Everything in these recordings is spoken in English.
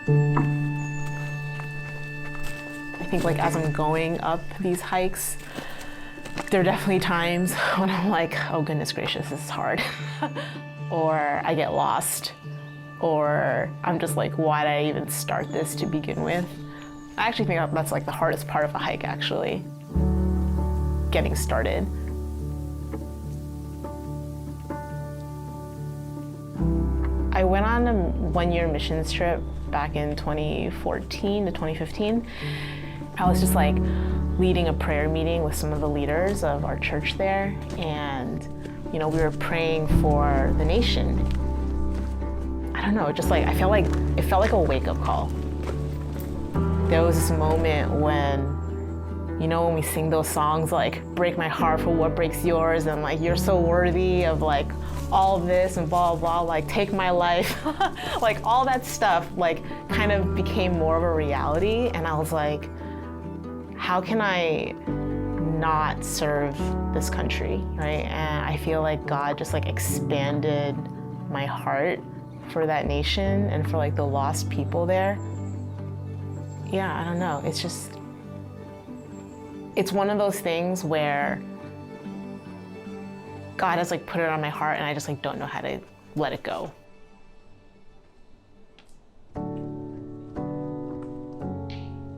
I think like as I'm going up these hikes, there are definitely times when I'm like, oh goodness gracious, this is hard. Or I get lost, or I'm just like, why did I even start this to begin with? I actually think that's like the hardest part of a hike, actually, getting started. I went on a one-year missions trip back in 2014 to 2015. I was just like leading a prayer meeting with some of the leaders of our church there, and we were praying for the nation. I don't know, just like it felt like a wake-up call. There was this moment when, when we sing those songs like "Break my heart for what breaks yours" and like "You're so worthy of like all of this" and blah blah blah, like "Take my life," like all that stuff like kind of became more of a reality, and I was like, how can I not serve this country, right? And I feel like God just like expanded my heart for that nation and for like the lost people there. Yeah, I don't know. It's one of those things where God has like put it on my heart and I just like don't know how to let it go.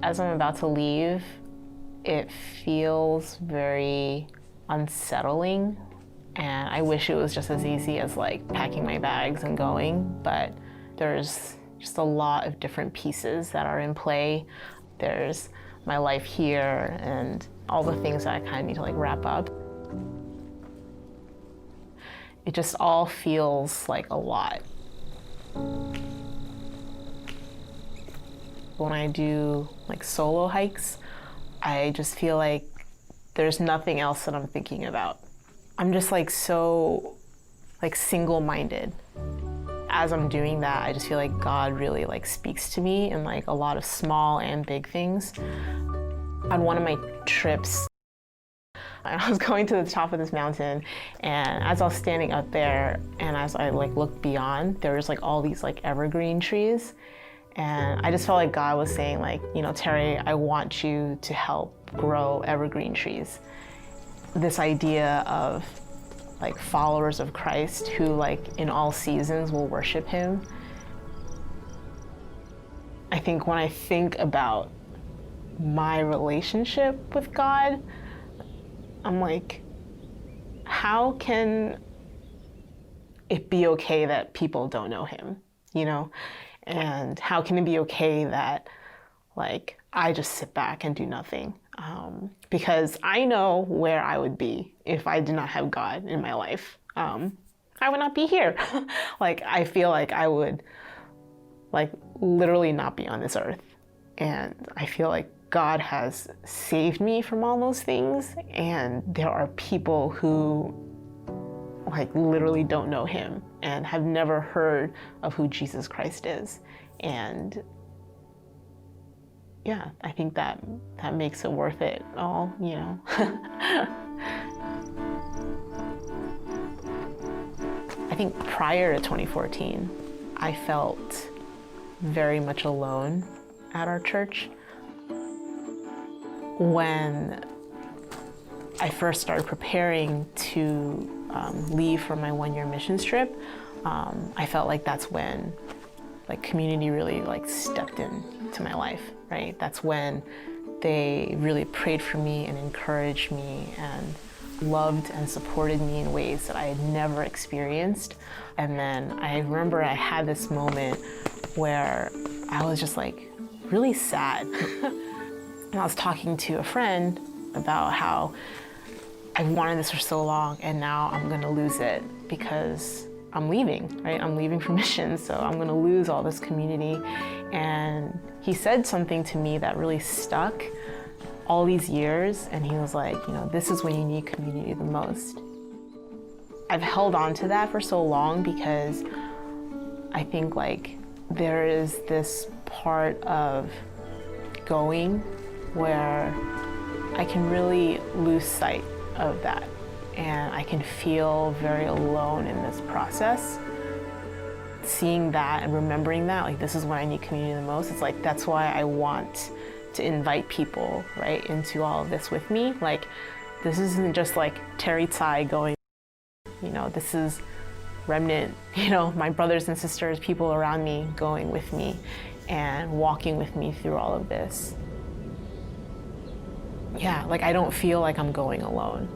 As I'm about to leave, it feels very unsettling, and I wish it was just as easy as like packing my bags and going, but there's just a lot of different pieces that are in play. There's my life here and all the things that I kind of need to like wrap up. It just all feels like a lot. When I do like solo hikes, I just feel like there's nothing else that I'm thinking about. I'm just like so like single-minded. As I'm doing that, I just feel like God really like speaks to me in like a lot of small and big things. On one of my trips, I was going to the top of this mountain, and as I was standing up there and as I like looked beyond, there was like all these like evergreen trees. And I just felt like God was saying like, Terri, I want you to help grow evergreen trees. This idea of like followers of Christ who like in all seasons will worship him. I think when I think about my relationship with God, I'm like, how can it be okay that people don't know him, And how can it be okay that like I just sit back and do nothing? Because I know where I would be if I did not have God in my life. I would not be here. Like I feel like I would like literally not be on this earth. And I feel like God has saved me from all those things. And there are people who like literally don't know him and have never heard of who Jesus Christ is. And yeah, I think that makes it worth it all, I think prior to 2014, I felt very much alone at our church. When I first started preparing to leave for my one-year missions trip, I felt like that's when like community really like stepped into my life, right? That's when they really prayed for me and encouraged me and loved and supported me in ways that I had never experienced. And then I remember I had this moment where I was just like really sad. And I was talking to a friend about how I've wanted this for so long and now I'm gonna lose it because I'm leaving, right? I'm leaving for missions, so I'm gonna lose all this community. And he said something to me that really stuck all these years, and he was like, this is when you need community the most. I've held on to that for so long because I think like there is this part of going where I can really lose sight of that. And I can feel very alone in this process. seeing that and remembering that, like, this is when I need community the most, it's like, that's why I want to invite people, right, into all of this with me. Like, this isn't just like Terri Tsai going, you know, this is remnant, you know, my brothers and sisters, people around me going with me and walking with me through all of this. Yeah, like, I don't feel like I'm going alone.